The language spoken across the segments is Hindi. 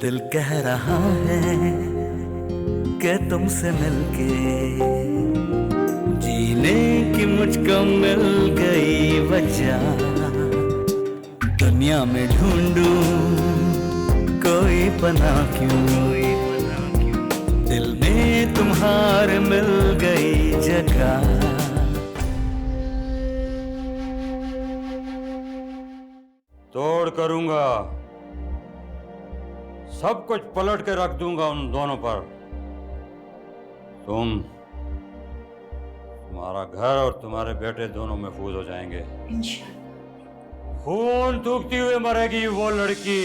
दिल कह रहा है कि तुमसे मिलके जीने की मुझको मिल गई वजह। दुनिया में ढूंढूं कोई पनाह क्यों, दिल में तुम्हारे मिल गई जगह। तोड़ करूंगा, सब कुछ पलट के रख दूंगा उन दोनों पर। तुम्हारा घर और तुम्हारे बेटे दोनों महफूज हो जाएंगे। खून थूकती हुए मरेगी वो लड़की।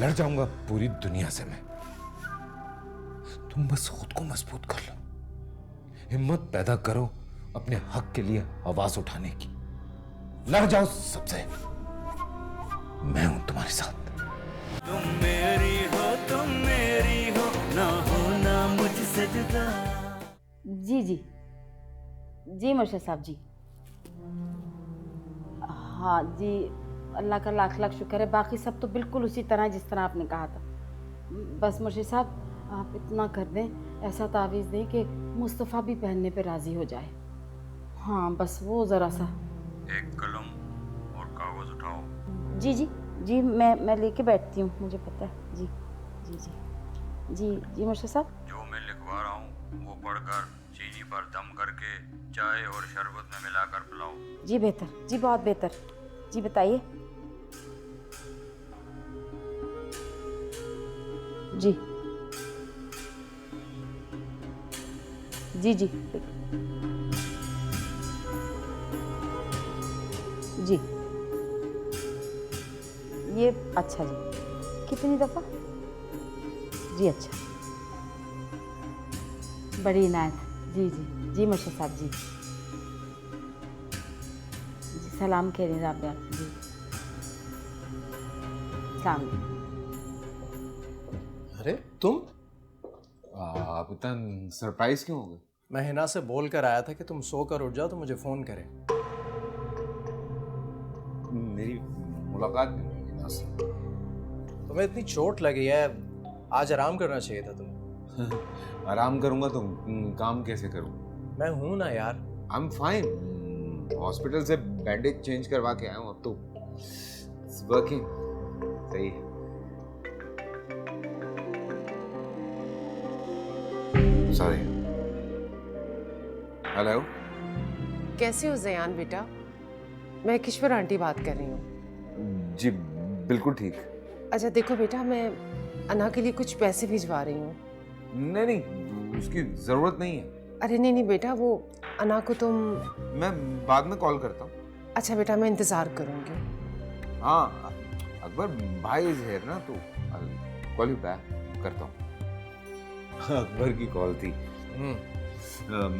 लड़ जाऊंगा पूरी दुनिया से मैं। तुम बस खुद को मजबूत कर लो, हिम्मत पैदा करो अपने हक के लिए आवाज उठाने की। लड़ जाओ सबसे, मैं हूं तुम्हारे साथ। तुम मेरी हो ना होना मुझसे जुदा। जी जी जी मुर्शिद साहब जी। हाँ जी, अल्लाह का लाख लाख शुक्र है, बाकी सब तो बिल्कुल उसी तरह जिस तरह आपने कहा था। बस मुर्शिद साहब आप इतना कर दें, ऐसा तावीज़ दें कि मुस्तफ़ा भी पहनने पे राज़ी हो जाए। हाँ बस वो ज़रा सा। एक कलम और कागज उठाओ। जी जी जी, मैं लेके बैठती हूँ, मुझे पता है। जी जी जी जी जी मुर्शिद साहब। जो मैं लिखवा रहा हूँ वो पढ़कर चीनी पर दम करके चाय और शरबत में मिलाकर पिलाओ। जी बेहतर, जी बहुत बेहतर। जी बताइए। जी जी जी जी ये अच्छा जी, कितनी दफ़ा? जी अच्छा, बड़ी इनायत। जी जी जी मुर्शिद साहब जी। जी सलाम कह रहे राबिया जी। सलाम। अरे तुम? आप इतना सरप्राइज क्यों हो गए? मैं हिना से बोल कर आया था कि तुम सो कर उठ जाओ तो मुझे फ़ोन करें। मेरी मुलाकात भी नहीं हिना से। तुम्हें इतनी चोट लगी है, आज आराम करना चाहिए था तुम्हें। आराम करूंगा तो काम कैसे करूं? मैं हूं ना यार। आई एम फाइन। हॉस्पिटल से बैंडेज चेंज करवा के आया हूं, अब तो वर्किंग सही है। सॉरी। हेलो, कैसे हो जयान बेटा? मैं किश्वर आंटी बात कर रही हूँ। जी बिल्कुल ठीक। अच्छा देखो बेटा, मैं अना के लिए कुछ पैसे भिजवा रही हूँ। नहीं नहीं, उसकी जरूरत नहीं है। अरे नहीं नहीं बेटा, वो अना को तुम। मैं बाद में कॉल करता हूँ। अच्छा बेटा, मैं इंतज़ार करूँगी। हाँ, अकबर भाई इज हियर ना, तो कॉल यू बैक करता हूँ। अकबर की कॉल थी।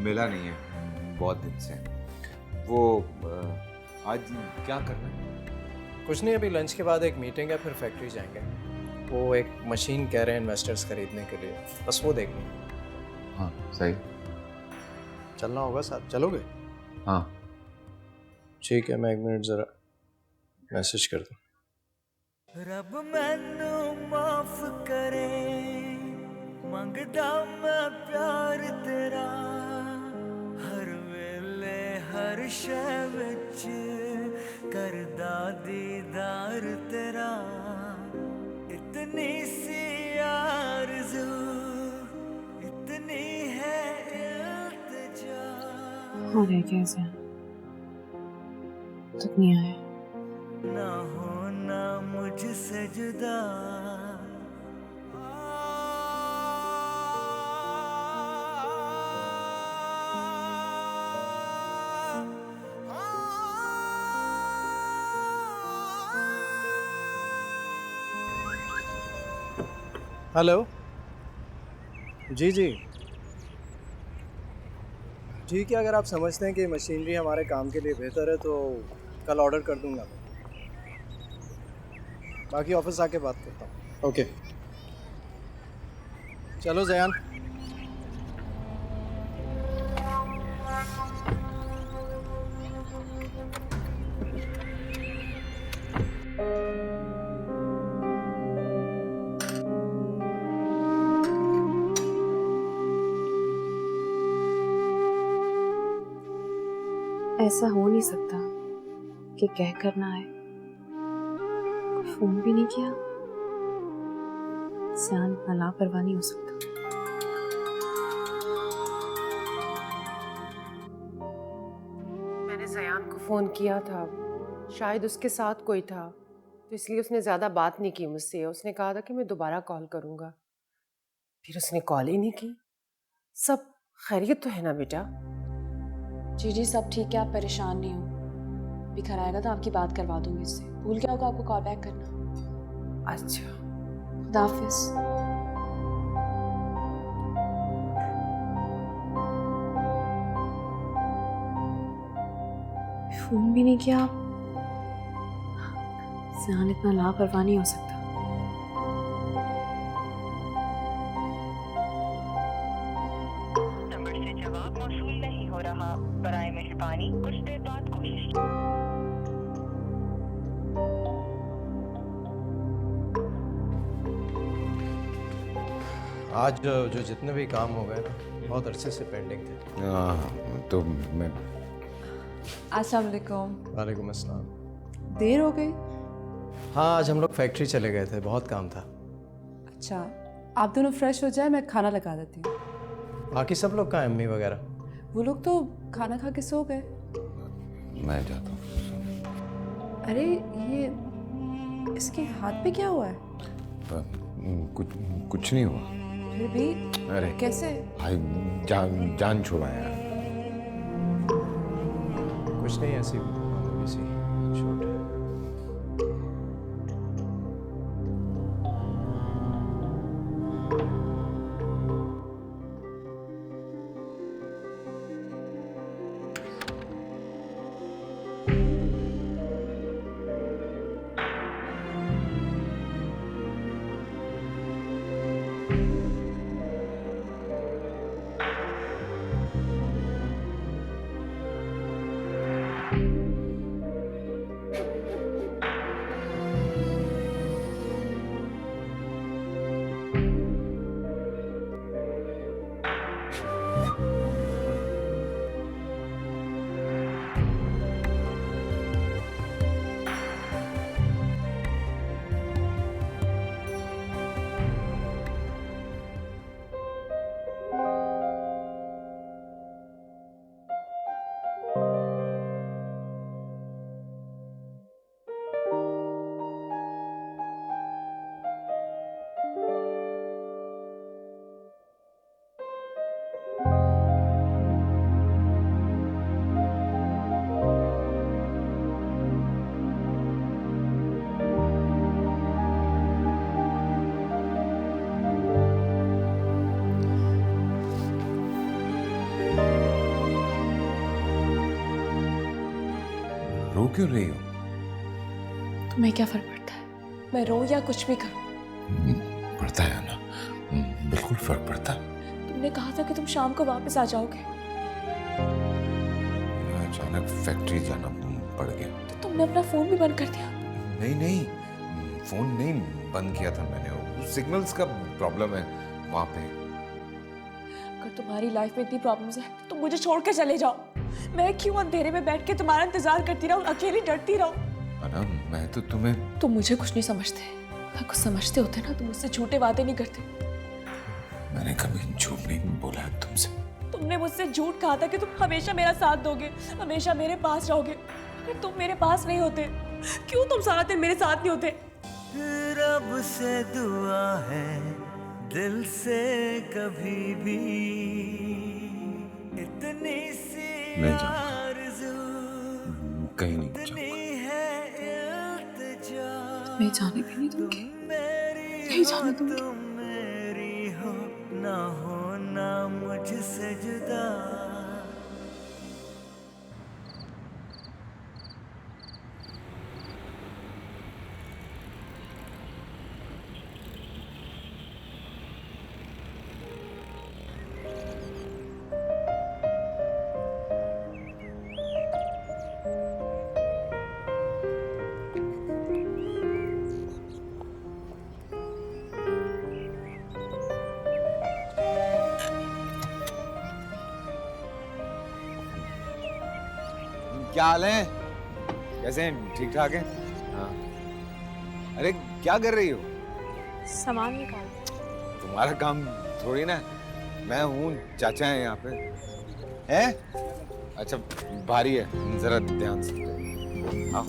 मिला नहीं है बहुत दिन से। वो आज क्या करना है? कुछ नहीं, अभी लंच के बाद एक मीटिंग है, फिर फैक्ट्री जाएंगे। वो एक मशीन कह रहे हैं इन्वेस्टर्स खरीदने के लिए, बस वो देखनी है। हाँ सही। चलना होगा साथ, चलोगे? हाँ ठीक है, मैं 1 मिनट ज़रा मैसेज कर दूँ। रब मैनू माफ करे, मंगदा मैं प्यार तेरा, हर वेले हर शै विच करदा दीदार तेरा। इतनी सी आरज़ू, इतनी है इल्तिजा। अरे कैसे तक नहीं आया? ना होना मुझसे जुदा। हेलो। जी जी ठीक है, अगर आप समझते हैं कि मशीनरी हमारे काम के लिए बेहतर है तो कल ऑर्डर कर दूंगा। बाकी ऑफिस आके बात करता हूँ। ओके चलो जयान। ऐसा हो नहीं सकता कि कह कर ना आए। फोन भी नहीं किया। ज़यान इतना लापरवाह नहीं हो सकता। मैंने ज़यान को फ़ोन किया था, शायद उसके साथ कोई था, तो इसलिए उसने ज़्यादा बात नहीं की मुझसे। उसने कहा था कि मैं दोबारा कॉल करूँगा, फिर उसने कॉल ही नहीं की। सब खैरियत तो है ना बेटा? जी सब ठीक है, आप परेशान नहीं हो। बिखर आएगा तो आपकी बात करवा दूंगी उससे। भूल गया होगा आपको कॉल बैक करना। अच्छा, खुदा हाफिज़। फोन भी नहीं किया। ज़यान इतना लापरवाह नहीं हो सकता। नंबर से जवाब मौसूल नहीं हो रहा। बराए मेहरबानी कुछ देर बाद कोशिश। आज जो जितने भी काम हो गए ना, बहुत अरसे से पेंडिंग थे। हाँ, तो मैं अस्सलाम वालेकुम। वालेकुम अस्सलाम। देर हो गई। हाँ, आज हम लोग फैक्ट्री चले गए थे, बहुत काम था। अच्छा, आप दोनों फ्रेश हो जाए, मैं खाना लगा देती हूँ। बाकी सब लोग कहाँ हैं, अम्मी वगैरह? वो लोग तो खाना खा के सो गए। मैं जाता हूँ। अरे ये इसके हाथ पे क्या हुआ है? कुछ नहीं हुआ। फिर भी अरे कैसे? भाई जान छुड़वाया। कुछ नहीं, ऐसी मामूली सी चोट है। रो क्यों रही हो? तुम्हें क्या फर्क पड़ता है? मैं रो या कुछ भी करूं? पड़ता है ना, बिल्कुल फर्क पड़ता है। तुमने कहा था कि तुम शाम को वापस आ जाओगे। अचानक फैक्ट्री जाना पड़ गया। तो तुमने अपना फोन भी बंद कर दिया? नहीं, फोन नहीं बंद किया था मैंने। सिग्नल्स का प्रॉब्लम है वहाँ पे। अगर तुम्हारी लाइफ में इतनी प्रॉब्लम्स है तो तुम मुझे छोड़ के चले जाओ। मैं क्यों अंधेरे में बैठ के तुम्हारा इंतजार करती रहूं, अकेली डरती रहूं? अना, मैं तो तुम्हें... तुम मुझे कुछ नहीं समझते। अगर कुछ समझते होते ना तो मुझसे झूठे वादे नहीं करते। मैंने कभी झूठ नहीं बोला है तुमसे। तुमने मुझसे झूठ कहा था कि तुम हमेशा मेरा साथ दोगे, हमेशा मेरे पास रहोगे। अगर तुम मेरे पास नहीं होते, क्यों तुम सारा दिन मेरे साथ नहीं होते? रब से दुआ है दिल से कभी भी इतनी सी नहीं जाऊंगा, आरज़ू कहीं नहीं जाऊंगा। मैं जाने भी नहीं दूंगी, नहीं जाने दूंगी। तुम मेरी हो ना होना मुझसे जुदा। क्या हाल है? कैसे हैं? ठीक ठाक हैं? हाँ। अरे क्या कर रही हो? सामान निकाल। तुम्हारा काम थोड़ी ना, मैं हूँ, चाचा है यहाँ पे। है? अच्छा भारी है, जरा ध्यान से। आओ।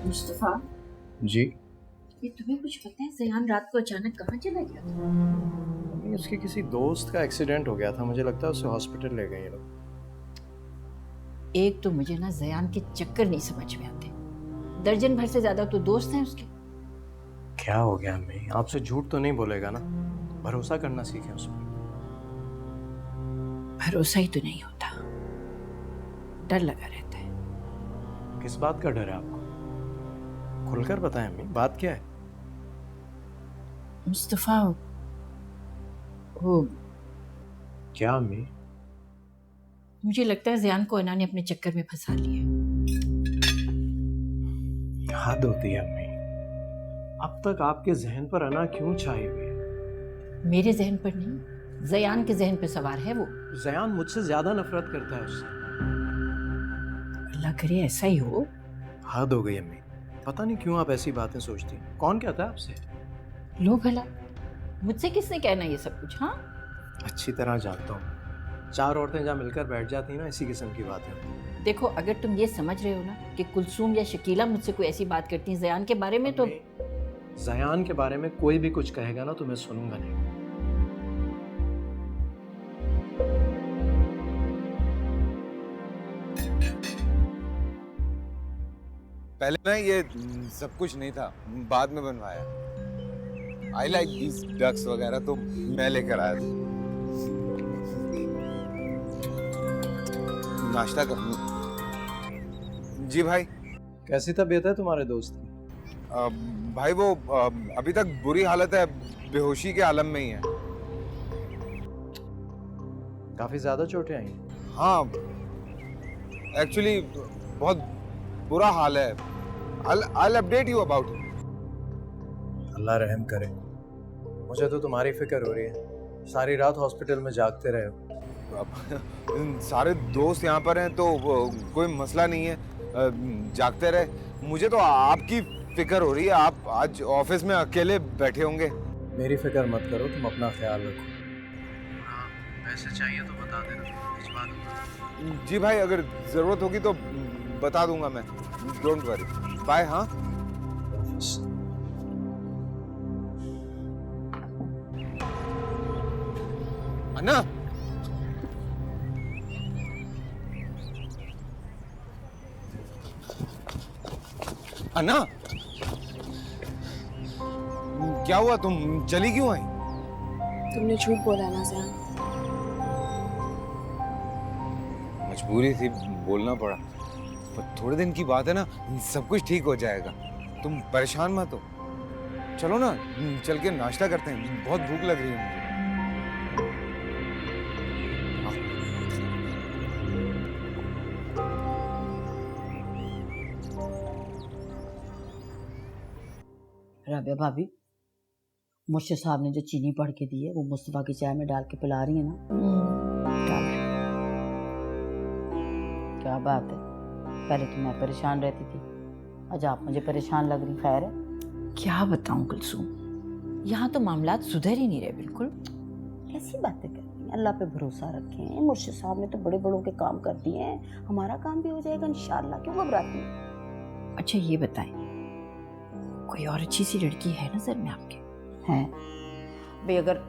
मुस्तफा, जी। ये तुम्हें कुछ पता है ज़यान रात को अचानक कहाँ चला गया था? अभी उसके किसी दोस्त का एक्सीडेंट हो गया था, मुझे लगता है उसे हॉस्पिटल ले गए ये लोग। एक तो मुझे ना ज़यान के चक्कर नहीं समझ में आते। दर्जन भर से ज्यादा तो दोस्त हैं उसके। क्या हो गया अम्मी? आपसे झूठ तो नहीं बोलेगा ना? भरोसा करना सीखें उस पर। भरोसा ही तो नहीं होता, डर लगा रहता है। किस बात का डर है आपको? खुलकर बताएं अम्मी, बात क्या है? मुस्तफा, वो क्या अम्मी? मुझे लगता है ज़यान को अना ने अपने चक्कर में फंसा लिया। याद होती है अम्मी, अब तक आपके जहन पर अना क्यों छाई हुई है? मेरे जहन पर नहीं, ज़यान के जहन पर सवार है वो। ज़यान मुझसे ज्यादा नफरत करता है उससे। अल्लाह करे ऐसा ही हो। हद हो गई अम्मी, पता नहीं क्यों आप ऐसी बातें सोचती हैं। कौन कहता है आपसे? लो भला, मुझसे किसने कहना ये सब कुछ? हाँ, अच्छी तरह जानता हूँ, 4 औरतें जहाँ मिलकर बैठ जाती हैं ना, इसी किस्म की बातें होती हैं। देखो अगर तुम ये समझ रहे हो ना कि कुलसूम या शकीला मुझसे कोई ऐसी बात करती हैं ज़यान के बारे में, तो ज़यान के बारे में कोई भी कुछ कहेगा ना तो मैं सुनूंगा नहीं। पहले ना ये सब कुछ नहीं था, बाद में बनवाया। आई लाइक दीज डक्स वगैरह तो मैं लेकर आया था। नाश्ता कर। जी भाई। कैसी तबीयत है तुम्हारे दोस्त की? भाई वो अभी तक बुरी हालत है, बेहोशी के आलम में ही है। काफी ज्यादा चोटें आई हैं? हाँ, एक्चुअली बहुत बुरा हाल है। I'll update you about it. अल्लाह रहम करे। मुझे तो तुम्हारी फिक्र हो रही है, सारी रात हॉस्पिटल में जागते रहे हो। सारे दोस्त यहाँ पर हैं तो कोई मसला नहीं है, जागते रहे। मुझे तो आपकी फिक्र हो रही है, आप आज ऑफिस में अकेले बैठे होंगे। मेरी फिक्र मत करो, तुम अपना ख्याल रखो। पैसे चाहिए तो बता देना, भिजवा दूंगा। जी भाई, अगर जरूरत होगी तो बता दूंगा मैं, डोंट वरी। बाय। हाँ, अन्ना, अन्ना, क्या हुआ? तुम चली क्यों आई? तुमने झूठ बोला ना ज़यान। मजबूरी थी, बोलना पड़ा। पर थोड़े दिन की बात है ना, सब कुछ ठीक हो जाएगा। तुम परेशान मत हो। चलो ना, चल के नाश्ता करते हैं, बहुत भूख लग रही है मुझे। राबिया भाभी, मुर्शिद साहब ने जो चीनी पढ़ के दी है वो मुस्तफा की चाय में डाल के पिला रही है ना? क्या बात है, पहले तो मैं परेशान रहती थी, आज आप मुझे परेशान लग रही। खैर है? क्या बताऊं कुलसूम, यहाँ तो मामलात सुधर ही नहीं रहे बिल्कुल। कैसी बातें कर रही हैं? अल्लाह पे भरोसा रखें, मुर्शिद साहब ने तो बड़े बड़ों के काम कर दिए हैं, हमारा काम भी हो जाएगा इंशाअल्लाह। क्यों घबराती हैं? अच्छा ये बताएं, कोई और अच्छी सी लड़की है नजर में आपके? हैं भाई, अगर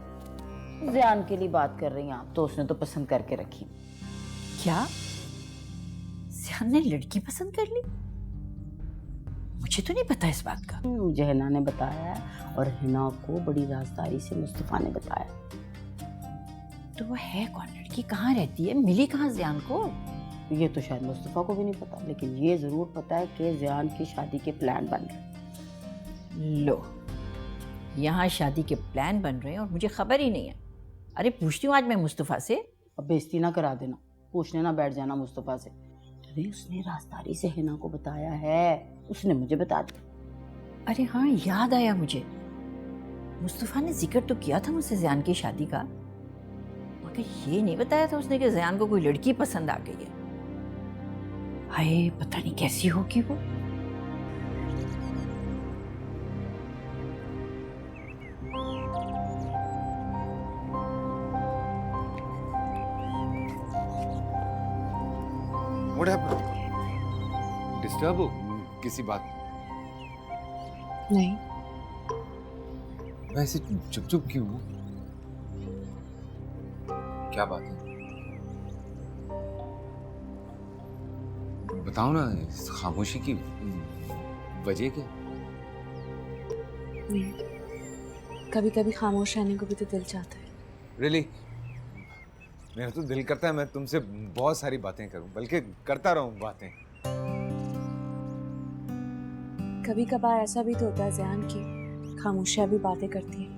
ज़यान के लिए बात कर रही हैं आप तो उसने तो पसंद करके रखी। क्या ज़यान ने लड़की पसंद कर ली? मुझे तो नहीं पता इस बात का। मुझे हिना ने बताया है, और हिना को बड़ी राजदारी से मुस्तफा ने बताया। तो वो है कौन लड़की, कहाँ रहती है, मिली कहाँ ज़यान को? ये तो शायद मुस्तफा को भी नहीं पता, लेकिन ये जरूर पता है कि ज़यान की शादी के प्लान बन रहे हैं। लो, यहाँ शादी के प्लान बन रहे हैं और मुझे खबर ही नहीं है। अरे पूछती हूँ आज मैं मुस्तफ़ा से। अब बेइज्जती ना करा देना, पूछने ना बैठ जाना मुस्तफ़ा से। अरे उसने राजदारी से हिना को बताया है, उसने मुझे बता दिया। अरे हाँ, याद आया मुझे। मुस्तफ़ा ने जिक्र तो किया था मुझसे ज़यान की शादी का, मगर ये नहीं बताया था उसने कि ज़यान को कोई लड़की पसंद आ गई है। हाय, पता नहीं कैसी होगी वो। What happened? डिस्टर्ब हो किसी बात? नहीं। वैसे चुप चुप क्यों हो? क्या बात है? बताओ ना, इस खामोशी की वजह क्या? नहीं, कभी कभी खामोश रहने को भी तो दिल चाहता है। Really? मेरा तो दिल करता है मैं तुमसे बहुत सारी बातें करूं, बल्कि करता रहूं बातें। कभी कभार ऐसा भी तो होता है ज़यान की खामोशियाँ भी बातें करती है।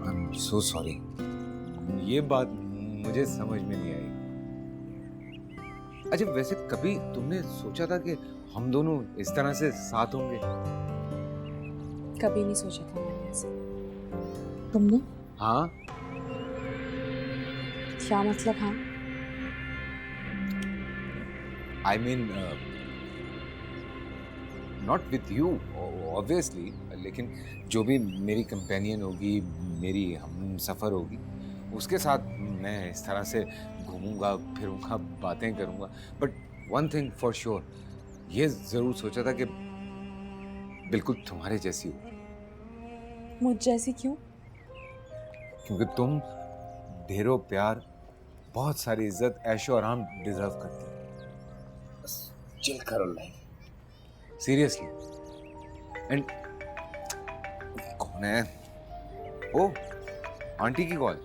I'm so sorry. ये बात मुझे समझ में नहीं आई। अच्छा, वैसे कभी तुमने सोचा था कि हम दोनों इस तरह से साथ होंगे? कभी नहीं सोचा था मैंने ऐसा। तुमने? हाँ। क्या मतलब? हाँ, I mean, not with you, obviously, लेकिन जो भी मेरी कंपेनियन होगी, मेरी हम सफ़र होगी, उसके साथ मैं इस तरह से घूमूंगा, फिरूंगा, बातें करूंगा। But one thing for sure, ये ज़रूर सोचा था कि बिल्कुल तुम्हारे जैसी हो। मुझ जैसी क्यों? क्योंकि तुम ढेरों प्यार, बहुत सारी इज्जत, ऐशो आराम डिजर्व करती हो। बस चिल करो लाइफ, सीरियसली। एंड कौन है? ओ, आंटी की कॉल।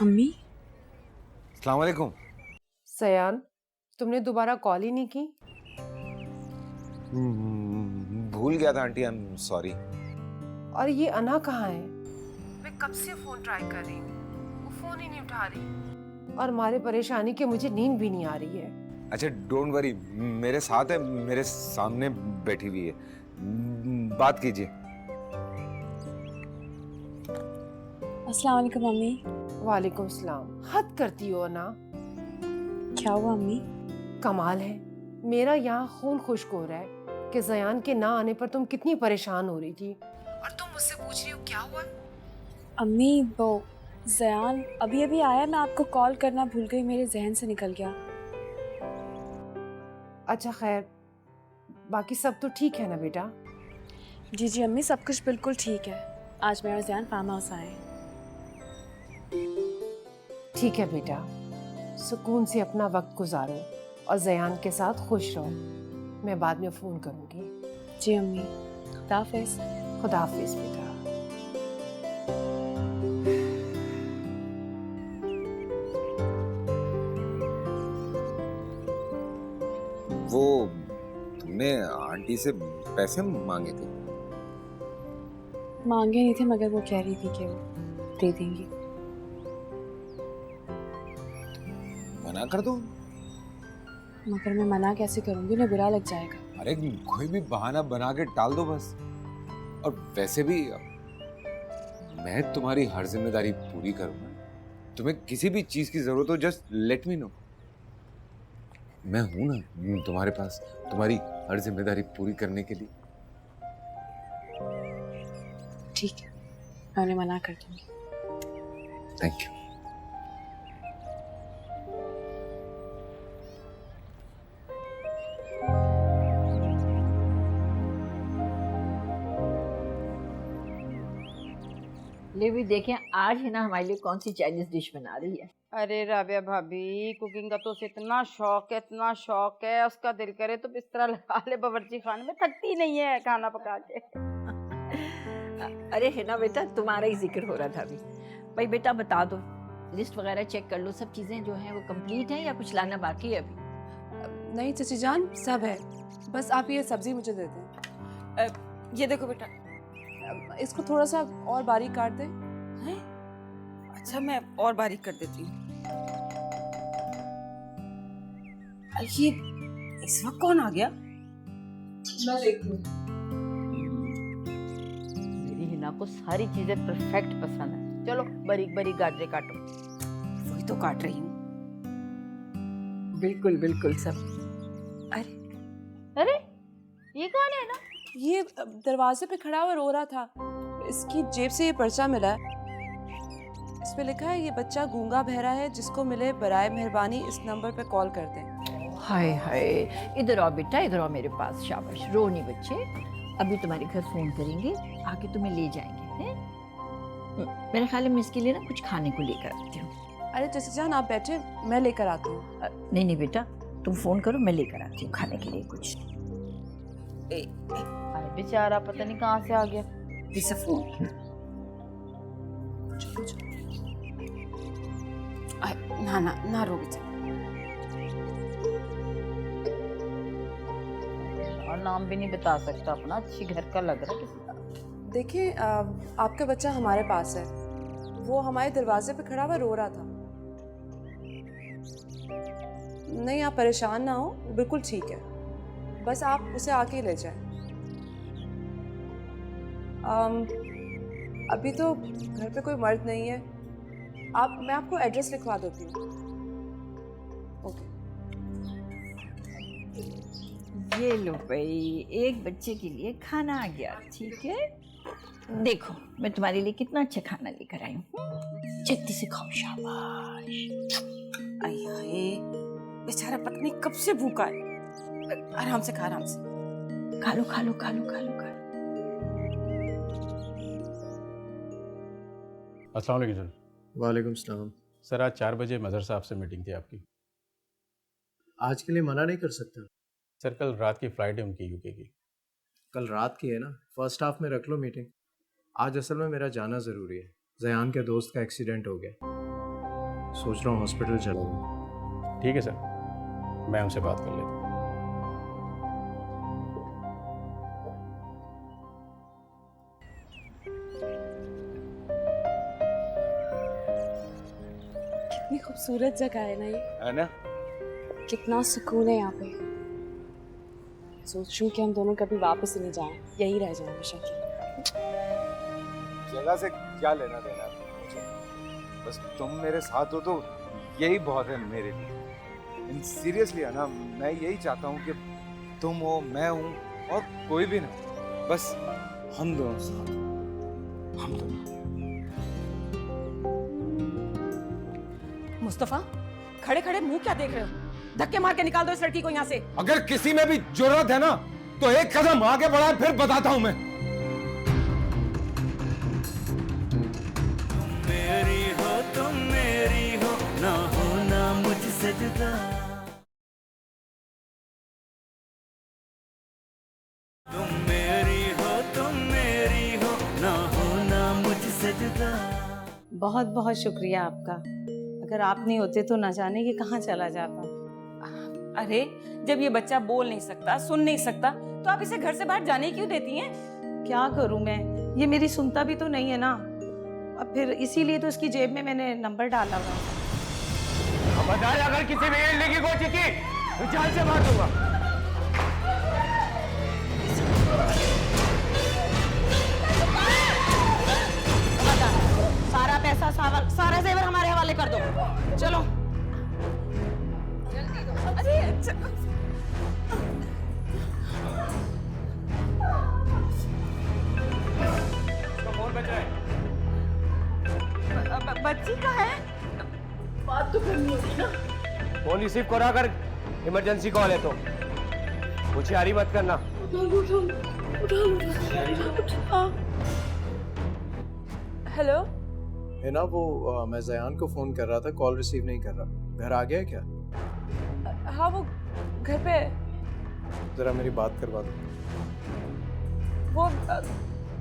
अम्मी? अस्सलाम वालेकुम। सयान, तुमने दोबारा कॉल ही नहीं की? भूल गया था आंटी, आई एम सॉरी। और ये अना कहाँ है? मैं कब से फोन ट्राई कर रही हूँ, वो फोन ही नहीं उठा रही। और मारे परेशानी के मुझे नींद भी नहीं आ रही है। अच्छा, डोंट वरी, मेरे साथ है, मेरे सामने बैठी हुई है, बात कीजिए। अस्सलाम वालेकुम अम्मी। वालेकुम सलाम। हद करती हो ना। क्या हुआ अम्मी? कमाल है, मेरा यहाँ खून खुश्क हो रहा है कि ज़यान के ना आने पर तुम कितनी परेशान हो रही थी, और तुम मुझसे पूछ रही हो क्या हुआ? अम्मी, वो ज़यान अभी अभी आया, मैं आपको कॉल करना भूल गई, मेरे जहन से निकल गया। अच्छा खैर, बाकी सब तो ठीक है ना बेटा? जी जी अम्मी, सब कुछ बिल्कुल ठीक है। आज मेरा ज़यान फार्म हाउस आए। ठीक है बेटा, सुकून से अपना वक्त गुजारो और ज़यान के साथ खुश रहो। मैं बाद में फ़ोन करूँगी। जी अम्मी, खुदा हाफिज़। खुदा हाफिज़ बेटा। वो तुमने आंटी से पैसे मांगे थे? मांगे नहीं थे, मगर वो कह रही थी कि वो दे देंगी। मना कर दो। मगर मैं मना कैसे करूँगी, उन्हें बुरा लग जाएगा। अरे कोई भी बहाना बना के टाल दो बस। और वैसे भी मैं तुम्हारी हर जिम्मेदारी पूरी करूंगा। तुम्हें किसी भी चीज की जरूरत हो, जस्ट लेट मी नो। मैं हूं ना तुम्हारे पास, तुम्हारी हर जिम्मेदारी पूरी करने के लिए। ठीक है, मैं उन्हें मना कर दूंगी। Thank you. ले भी देखें आज है ना हमारे लिए कौन सी चाइनीज डिश बना रही है। अरे राबिया भाभी, कुकिंग का तो उसे इतना शौक है, इतना शौक है, उसका दिल करे तो बिस्तरा लगा ले बावर्ची खाने में, थकती नहीं है खाना पका के। अरे है ना बेटा, तुम्हारा ही जिक्र हो रहा था अभी। भाई बेटा बता दो, लिस्ट वगैरह चेक कर लो, सब चीज़ें जो हैं वो कंप्लीट हैं या कुछ लाना बाकी है अभी? नहीं चाची जान, सब है, बस आप ये सब्जी मुझे दे दें। ये देखो बेटा, इसको थोड़ा सा और बारीक काट दे। हैं? अच्छा, मैं और बारीक कर देती हूँ। ये इस वक्त कौन आ गया? मैं देखती हूँ। मीना को सारी चीजें परफेक्ट पसंद है। चलो बारीक बारीक गाजरे काटो। वही तो काट रही हूँ। बिल्कुल बिल्कुल सब। अरे ये कौन है ना? ये दरवाजे पे खड़ा हुआ रो रहा था। इसकी जेब से ये पर्चा मिला है। इस पे लिखा है ये बच्चा गूंगा बहरा है, जिसको मिले बराए मेहरबानी इस नंबर पे कॉल कर दें। हाय हाय, इधर आओ बेटा, इधर आओ मेरे पास। शाबाश, रो नहीं बच्चे, अभी तुम्हारे घर फोन करेंगे, आके तुम्हें ले जाएंगे हैं? मेरे ख्याल में इसके लिए ना कुछ खाने को लेकर आती हूँ। अरे चाचा जान आप बैठे, मैं लेकर आती हूँ। नहीं नहीं बेटा, तुम फोन करो, मैं लेकर आती हूँ खाने के लिए कुछ। अरे बेचारा पता नहीं कहाँ से आ गया। This phone. ना ना ना रो बेटा। और नाम भी नहीं बता सकता अपना, अच्छी घर का लग रहा है किसी का। देखिए आपका बच्चा हमारे पास है। वो हमारे दरवाजे पे खड़ा हुआ रो रहा था। नहीं आप परेशान ना हो, बिल्कुल ठीक है, बस आप उसे आके ले जाएं। अभी तो घर पे कोई मर्द नहीं है। मैं आपको एड्रेस लिखवा देती हूँ। ओके। ये लो भाई, एक बच्चे के लिए खाना आ गया, ठीक है। देखो मैं तुम्हारे लिए कितना अच्छा खाना लेकर आई हूँ, जल्दी से खाओ। शाबाश। आई हाय, बेचारा पता नहीं कब से भूखा है। आराम से खा, आराम से खा लो खा लो खा लो खा लो खा लो। अस्सलाम वालेकुम सर। वालेकुम सलाम। सर आज 4 बजे मज़हर साहब से मीटिंग थी आपकी। आज के लिए मना नहीं कर सकता। सर कल रात की फ़्लाइट है उनकी यूके की। कल रात की है ना, फर्स्ट हाफ में रख लो मीटिंग। आज असल में मेरा जाना ज़रूरी है। जयान के दोस्त का एक्सीडेंट हो गया, सोच रहा हूँ हॉस्पिटल चला जाऊँ। ठीक है सर, मैं उनसे बात कर लेता हूँ। कितनी खूबसूरत जगह है ना ये, है ना? कितना सुकून है यहाँ पे। सोच रही हूँ कि हम दोनों कभी वापस नहीं जाएं, यही रह जाएं हमेशा के। जगह से क्या लेना देना है मुझे, बस तुम मेरे साथ हो तो यही बहुत है मेरे लिए। सीरियसली है ना, मैं यही चाहता हूँ कि तुम हो, मैं हूँ और कोई भी ना, बस हम दोनों साथ, हम दोनों। मुस्तफा, खड़े खड़े मुंह क्या देख रहे हो? धक्के मार के निकाल दो इस लड़की को यहाँ से। अगर किसी में भी जरूरत है ना तो एक कदम आगे बढ़ाए, फिर बताता हूं मैं। तुम मेरी हो ना होना मुझसे जुदा। तुम मेरी हो ना होना मुझसे जुदा। बहुत बहुत शुक्रिया आपका। अगर आप नहीं होते तो न जाने ये कहाँ चला जाता। अरे जब ये बच्चा बोल नहीं सकता, सुन नहीं सकता, तो आप इसे घर से बाहर जाने क्यों देती हैं? क्या करूं मैं, ये मेरी सुनता भी तो नहीं है ना। अब फिर इसीलिए तो इसकी जेब में मैंने नंबर डाला हुआ है। खबरदार, अगर किसी भी हिलने की कोशिश की तो जान से मार दूंगा। सारा पैसा, सारा जेवर हमारे हवाले कर दो। चलो जल्दी दो। अरे फोन बज रहा है। बच्ची का है, बात तो करनी होगी ना। फोन रिसीव करो, अगर इमरजेंसी कॉल है तो होशियारी मत करना। हेलो। है ना वो मैं जयान को फ़ोन कर रहा था, कॉल रिसीव नहीं कर रहा। घर आ गया क्या? हाँ वो घर पे। ज़रा मेरी बात करवा दो। वो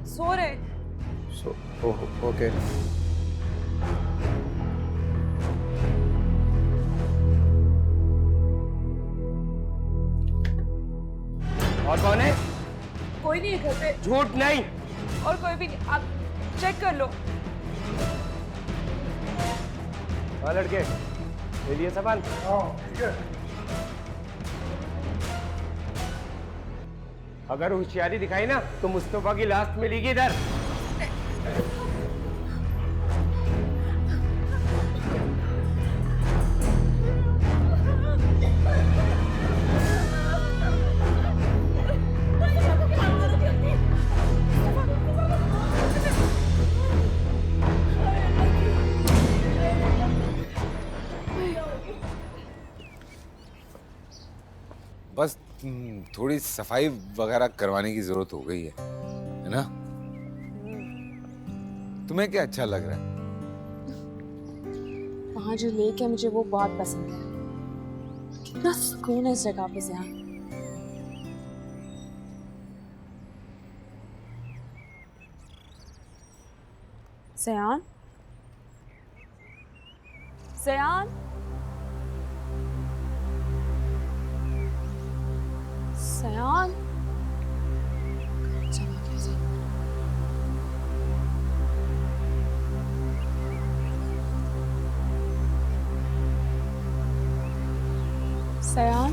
सो रहे। ओके। और कौन है? कोई नहीं है घर पे। झूठ नहीं। और कोई भी नहीं, आप चेक कर लो। हाँ लड़के, ले लिए सामान? ठीक है। अगर होशियारी दिखाई ना तो मुस्तफा की लाश मिलेगी इधर। बस थोड़ी सफाई वगैरह करवाने की जरूरत हो गई है ना? तुम्हें क्या अच्छा लग रहा है? वहाँ जो लेक है मुझे वो बहुत पसंद है। कितना सुकून है इस जगह पे ज़यान। ज़यान, ज़यान, ज़यान। चला गया ज़यान। ज़यान,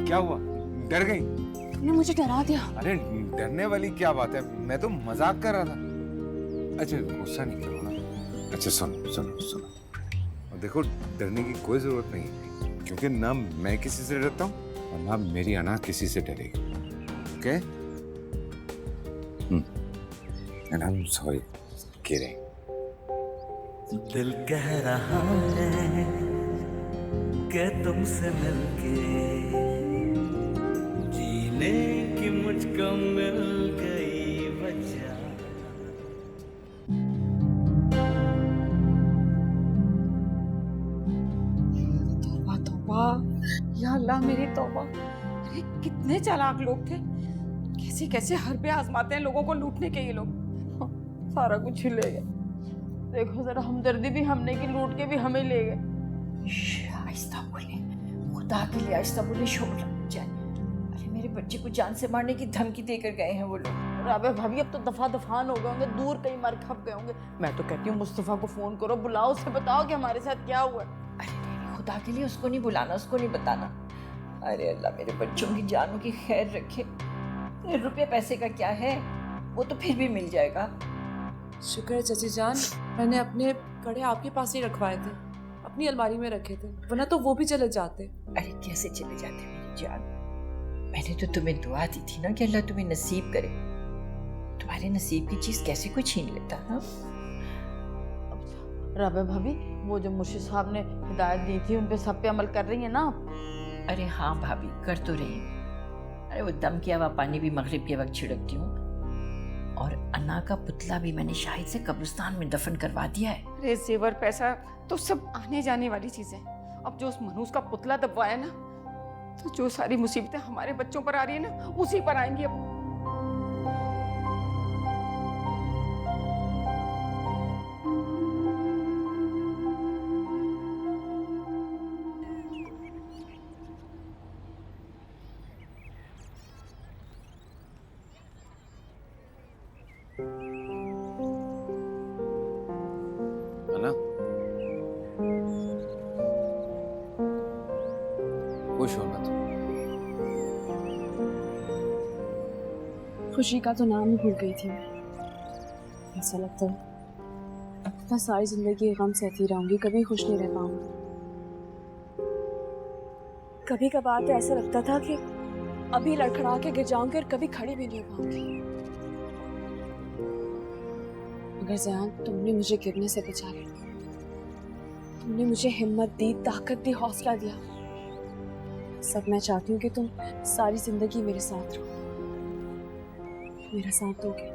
क्या हुआ? डर गई? तुमने मुझे डरा दिया। अरे डरने वाली क्या बात है, मैं तो मजाक कर रहा था। अच्छा गुस्सा नहीं करो ना। अच्छा सुनो सुनो सुनो, और देखो डरने की कोई जरूरत नहीं है, क्योंकि ना मैं किसी से डरता हूँ और ना मेरी अना किसी से डरेगी। Okay? And I am sorry Kiran. दिल कह रहा है कि तुमसे मिलके जीने की मुझको मिल गई वजह। तौबा तौबा, या अल्लाह मेरी तौबा। अरे कितने चालाक लोग थे, कैसे कैसे हरबे आजमाते हैं लोगों को लूटने के ये लोग। सारा कुछ ही ले गए। देखो जरा हमदर्दी भी हमने की, लूट के भी हमें ले गए। आहिस्ता बोले, खुदा के लिए आहिस्ता बोले, शोर लग जाए। अरे मेरे बच्चे को जान से मारने की धमकी देकर गए हैं वो लोग। राबे भाभी अब तो दफा दफान हो गए होंगे, दूर कहीं मर खप गए होंगे। मैं तो कहती हूँ मुस्तफा को फोन करो, बुलाओ, उसे बताओ कि हमारे साथ क्या हुआ। अरे खुदा के लिए उसको नहीं बुलाना, उसको नहीं बताना। अरे अल्लाह मेरे बच्चों की जानों की खैर रखे। रुपये पैसे का क्या है, वो तो फिर भी मिल जाएगा। शुक्र है चाची जान, मैंने अपने कड़े आपके पास ही रखवाए थे, अपनी अलमारी में रखे थे, वरना तो वो भी चले जाते। अरे कैसे चले जाते मेरी जान? मैंने तो तुम्हें दुआ दी थी ना कि अल्लाह तुम्हें नसीब करे। तुम्हारे नसीब की चीज कैसे कोई छीन लेता है? राबे भाभी, वो जो मुर्शिद साहब ने हिदायत दी थी उन पे सब पे अमल कर रही है ना? अरे हाँ भाभी, कर तो रही हूँ। अरे वो दम किया हुआ पानी भी मगरिब के वक्त छिड़कती हूँ, और अन्ना का पुतला भी मैंने शाहिद से कब्रिस्तान में दफन करवा दिया है। अरे जेवर पैसा तो सब आने जाने वाली चीजें। अब जो उस मनूस का पुतला दबवाया ना, तो जो सारी मुसीबतें हमारे बच्चों पर आ रही है ना, उसी पर आएंगी अब। ना खुश होना तुम। खुशी का तो नाम ही भूल गई थी मैं। ऐसा लगता है मैं सारी जिंदगी गम सहती रहूंगी, कभी खुश नहीं रह पाऊंगी। कभी कभार तो ऐसा लगता था कि अभी लड़खड़ा के गिर जाऊंगी और कभी खड़ी भी नहीं हो पाऊंगी। मगर ज़यान, तुमने मुझे गिरने से बचा लिया। तुमने मुझे हिम्मत दी, ताकत दी, हौसला दिया। सब मैं चाहती हूँ कि तुम सारी जिंदगी मेरे साथ रहो, मेरा साथ दोगे,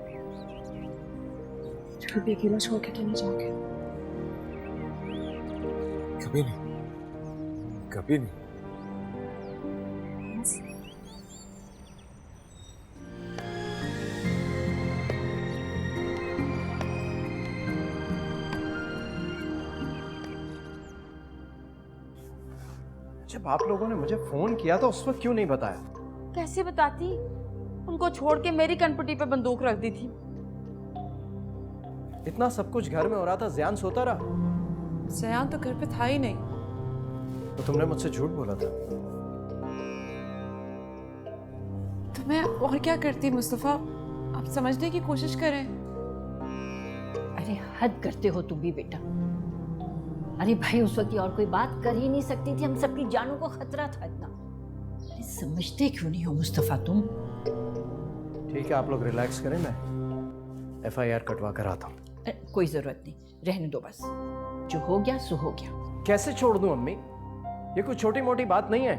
कभी अकेला छोड़ के तो नहीं जाओगे। कभी नहीं, कभी नहीं। बस। जब आप लोगों ने मुझे फोन किया तो उस वक्त क्यों नहीं बताया? कैसे बताती? उनको छोड़ के मेरी कनपटी पे बंदूक रख दी थी। इतना सब कुछ घर में हो रहा था, ज़यान सोता रहा। ज़यान तो घर पे था ही नहीं। तो तुमने मुझसे झूठ बोला था। तो मैं और क्या करती मुस्तफ़ा, आप समझने की कोशिश करें। अरे हद करते हो तुम भी बेटा। अरे भाई उस वक्त और कोई बात कर ही नहीं सकती थी, हम सबकी जानों को खतरा था इतना। अरे समझते क्यों नहीं हो मुस्तफ़ा तुम? ठीक है, आप लोग रिलैक्स करें, मैं FIR कटवा कर आता हूँ। कोई जरूरत नहीं, रहने दो बस। जो हो गया सो हो गया। कैसे छोड़ दूं अम्मी? ये कोई छोटी मोटी बात नहीं है।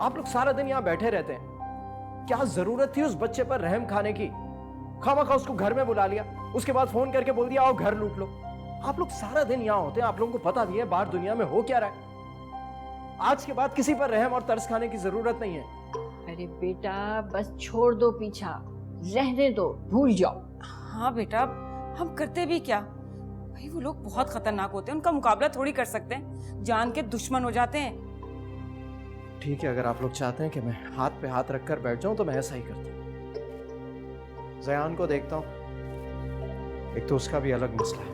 आप लोग सारा दिन यहाँ बैठे रहते हैं, क्या जरूरत थी उस बच्चे पर रहम खाने की? खामखा उसको घर में बुला लिया, उसके बाद फोन करके बोल दिया आओ घर लूट लो। आप लोग सारा दिन यहाँ होते हैं, आप लोगों को पता भी है बाहर दुनिया में हो क्या रहा है। आज के बाद किसी पर रहम और तरस खाने की जरूरत नहीं है। अरे बेटा बस छोड़ दो पीछा, रहने दो, भूल जाओ। हाँ बेटा, हम करते भी क्या भाई, वो लोग बहुत खतरनाक होते हैं, उनका मुकाबला थोड़ी कर सकते हैं, जान के दुश्मन हो जाते हैं। ठीक है, अगर आप लोग चाहते हैं कि मैं हाथ पे हाथ रखकर बैठ जाऊं तो मैं ऐसा ही करता हूं। ज़यान को देखता हूं, एक तो उसका भी अलग मसला है।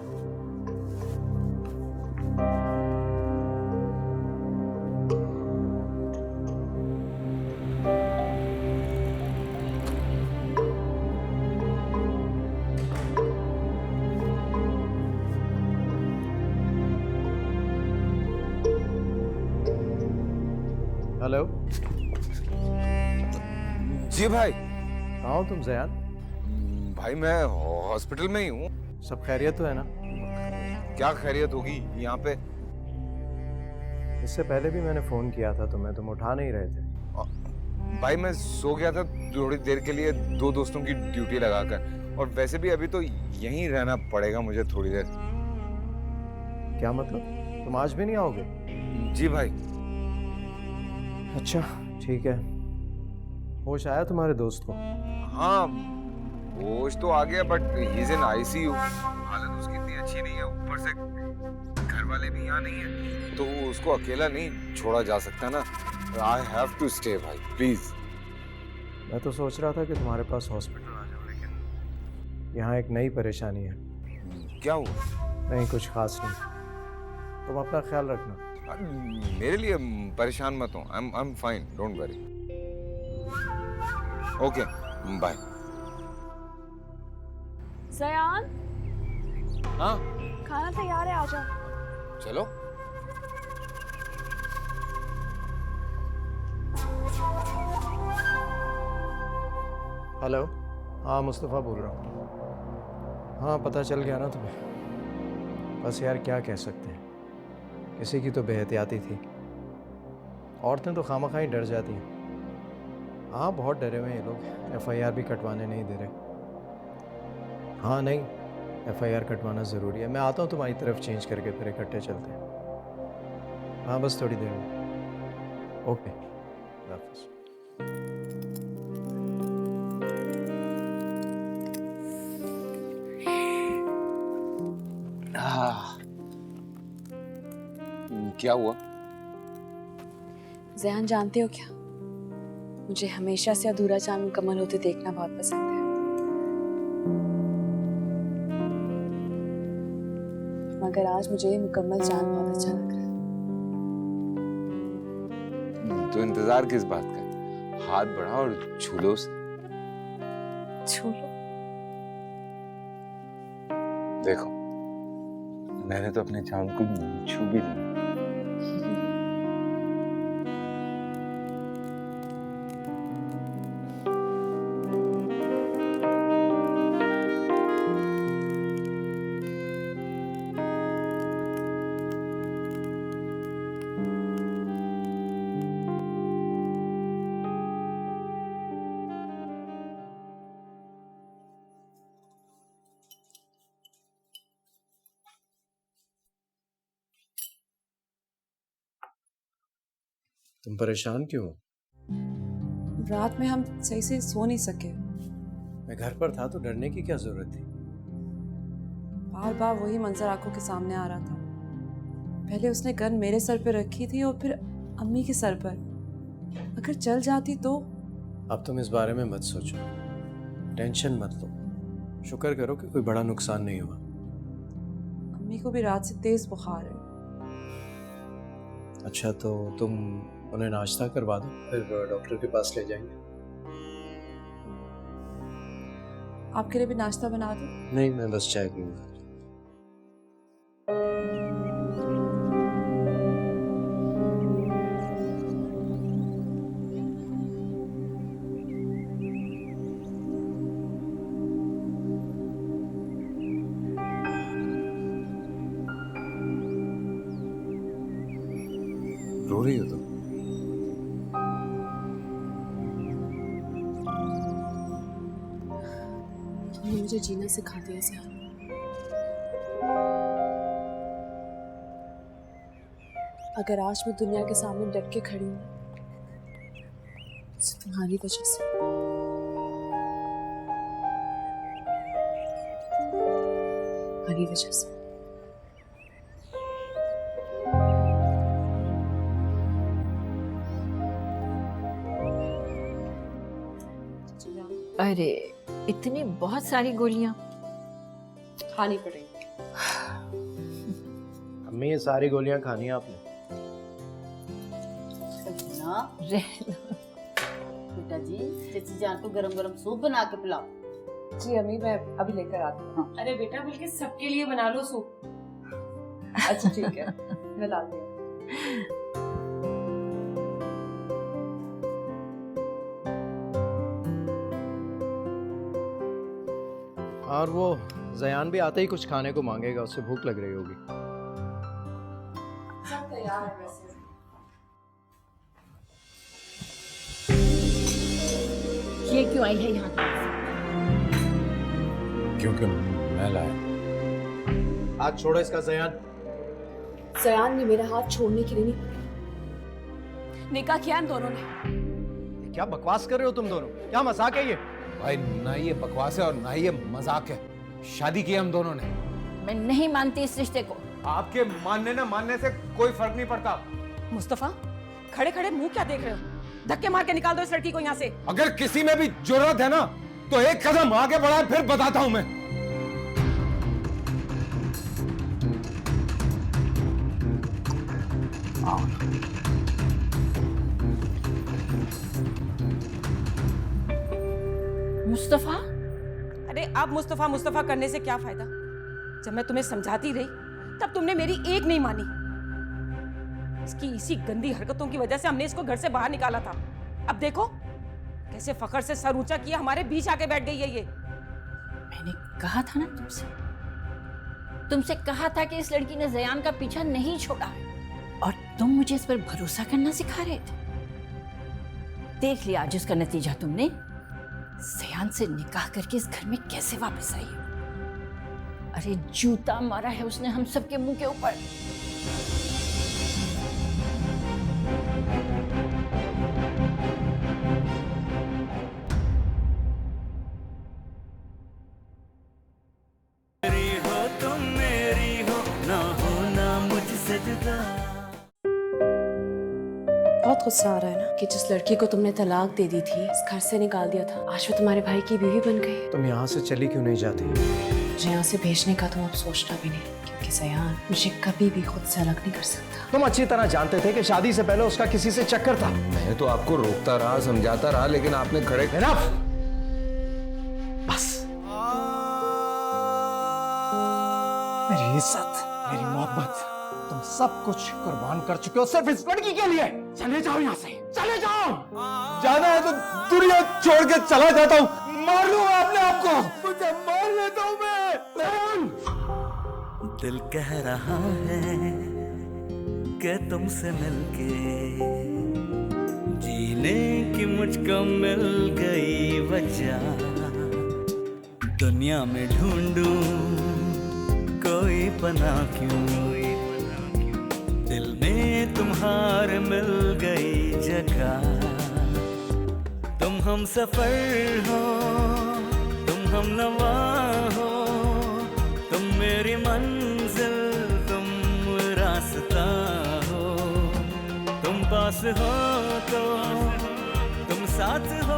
हेलो जी भाई। कहाँ हो तुम ज़यान? भाई मैं हॉस्पिटल में ही हूँ। सब खैरियत तो है ना? क्या खैरियत होगी यहाँ पे? इससे पहले भी मैंने फोन किया था तुम्हें, तुम उठा नहीं रहे थे। भाई मैं सो गया था थोड़ी देर के लिए, 2 दोस्तों की ड्यूटी लगाकर, और वैसे भी अभी तो यहीं रहना पड़ेगा मुझे थोड़ी देर। क्या मतलब, तुम आज भी नहीं आओगे? जी भाई। अच्छा ठीक है। होश आया तुम्हारे दोस्त को? हाँ होश तो आ गया, but he is in ICU। हालत उसकी इतनी अच्छी नहीं है, ऊपर से घर वाले भी यहाँ नहीं है, तो उसको अकेला नहीं छोड़ा जा सकता ना। आई हैव टू स्टे भाई, प्लीज। मैं तो सोच रहा था कि तुम्हारे पास हॉस्पिटल आ जाओ, लेकिन यहाँ एक नई परेशानी है। क्या हुआ? नहीं कुछ खास नहीं, तुम अपना ख्याल रखना। मेरे लिए परेशान मत हो, I am fine, don't worry. Okay bye. Zayan, हाँ खाना तैयार है, आ जाओ। चलो। हेलो, हाँ मुस्तफ़ा बोल रहा हूँ। हाँ पता चल गया ना तुम्हें? बस यार क्या कह सकते हैं, किसी की तो बेहतियाती थी। औरतें तो खामखा ही डर जाती हैं। हाँ बहुत डरे हुए हैं ये लोग, FIR भी कटवाने नहीं दे रहे। हाँ नहीं, FIR कटवाना ज़रूरी है। मैं आता हूँ तुम्हारी तरफ चेंज करके, फिर इकट्ठे चलते हैं। हाँ बस थोड़ी देर में। ओके वापस। क्या हुआ? ज़यान जानते हो क्या, मुझे हमेशा से अधूरा चांद मुकम्मल होते देखना बहुत पसंद है, मगर आज मुझे ये मुकम्मल चांद बहुत अच्छा लग रहा है। तो इंतजार किस बात का? हाथ बढ़ा और छू लो उसे। छू लो? देखो मैंने तो अपने चांद को छू भी लिया। तुम परेशान क्यों हो? रात में हम सही से सो नहीं सके। मैं घर पर था तो डरने की क्या जरूरत थी? बार बार वही मंजर आंखों के सामने आ रहा था। पहले उसने गन मेरे सर पर रखी थी और फिर अम्मी के सर पर। अगर चल जाती तो? अब तुम इस बारे में मत सोचो, टेंशन मत लो। शुक्र करो कि कोई बड़ा नुकसान नहीं हुआ। अम्मी को भी रात से तेज बुखार है। अच्छा तो तुम उन्हें नाश्ता करवा दो, फिर डॉक्टर के पास ले जाएंगे। आपके लिए भी नाश्ता बना दूं? नहीं, मैं बस चाय पीऊंगा। रो रही हो तुम? तुमने मुझे जीना सिखा दिया ज़ियान। अगर आज मैं दुनिया के सामने डट के खड़ी हूँ तो तुम्हारी वजह से। तुम्हारी वजह से। अरे इतनी बहुत सारी गोलियां खानी पड़ेगी। अम्मी ये सारी गोलियां खानी है आपने? बेटा जी, चाची जान को गरम गरम सूप बना के पिलाओ। जी अम्मी, मैं अभी लेकर आती हूँ। अरे बेटा, बल्कि सबके लिए बना लो सूप। अच्छा ठीक है, मैं लाती हूँ। और वो जयान भी आते ही कुछ खाने को मांगेगा, उससे भूख लग रही होगी। सब तैयार है वैसे। ये क्यों आई है यहाँ? क्योंकि मैं लाया। हाथ छोड़ो इसका जयान। ज़यान ने मेरा हाथ छोड़ने के लिए नहीं, निकाह किया इन दोनों ने। क्या बकवास कर रहे हो तुम दोनों? क्या मजाक है ये? भाई ना ये बकवास है और ना ये मजाक है। शादी की हम दोनों ने। मैं नहीं मानती इस रिश्ते को। आपके मानने ना मानने से कोई फर्क नहीं पड़ता। मुस्तफा, खड़े खड़े मुंह क्या देख रहे हो? धक्के मार के निकाल दो इस लड़की को यहाँ से। अगर किसी में भी जरूरत है ना तो एक कदम आगे बढ़ाए, फिर बताता हूं मैं। मुस्तफा, अरे अब मुस्तफा मुस्तफा करने से क्या फायदा? जब मैं तुम्हें समझाती रही तब तुमने मेरी एक नहीं मानी। इसकी इसी गंदी हरकतों की वजह से हमने इसको घर से बाहर निकाला था। अब देखो कैसे फखर से सर ऊंचा किया हमारे बीच आके बैठ गई है ये। मैंने कहा था ना तुमसे कहा था कि इस लड़की ने ज़यान का पीछा नहीं छोड़ा, और तुम मुझे इस पर भरोसा करना सिखा रहे थे। देख लिया आज उसका नतीजा तुमने। ज़यान से निकाह करके इस घर में कैसे वापस आई हो? अरे जूता मारा है उसने हम सबके मुंह के ऊपर। मेरी हो तुम मेरी हो, ना होना मुझसे जुदा। बहुत गुस्सा आ रहा है ना कि जिस लड़की को तुमने तलाक दे दी थी, इस घर से निकाल दिया था, आज वो तुम्हारे भाई की बीवी बन गई है। तुम यहाँ से चली क्यों नहीं जाती? मुझे यहाँ से भेजने का तुम अब सोचना भी नहीं, क्योंकि ज़यान मुझे कभी भी खुद से अलग नहीं कर सकता। तुम अच्छी तरह जानते थे कि शादी से पहले उसका किसी से चक्कर था। मैं तो आपको रोकता रहा, समझाता रहा, लेकिन आपने खड़े बस। मेरी इज्जत, मेरी मोहब्बत, तुम सब कुछ कुर्बान कर चुके हो सिर्फ इस लड़की के लिए। चले जाओ यहाँ से, चले जाओ। जाना है तो दुनिया छोड़ के चला जाता हूँ। मार लो अपने आप को, मुझे मार लेता हूँ मैं। दिल कह रहा है कि तुमसे मिलके जीने की मुझको मिल गई वजह। दुनिया में ढूंढूं कोई पनाह क्यों, दिल में तुम्हारे मिल गई जगह। तुम हम सफर हो, तुम हम नवा हो, तुम मेरी मंजिल, तुम रास्ता हो। तुम पास हो तो तुम साथ हो।